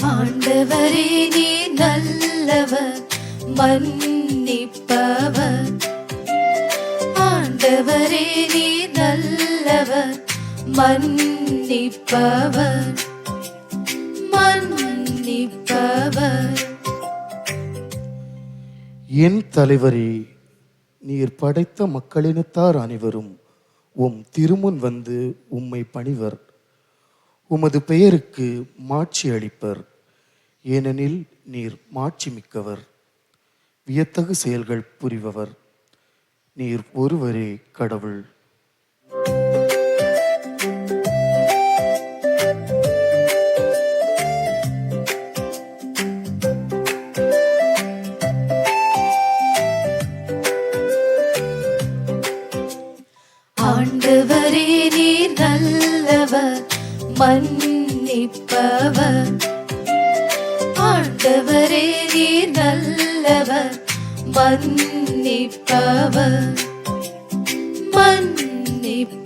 ஆண்டவரே நீ நல்லவர், மன்னிப்பவர். ஆண்டவரே நீ நல்லவர், மன்னிப்பவர், மன்னிப்பவர். என் தலைவரே, நீர் படைத்த மக்களினத்தார் அனைவரும் உம் திருமுன் வந்து உம்மை பணிவர். உமது பெயருக்கு மாட்சி அளிப்பர். ஏனெனில் நீர் மாட்சி மிக்கவர், வியத்தகு செயல்கள் புரிபவர். நீர் ஒருவரே கடவுள். ஆண்டவரே நீ நல்லவர், மன்னிப்பவர். ஆண்டவரே நீ நல்லவர், மன்னிப்பவர், மன்னிப்பவர்.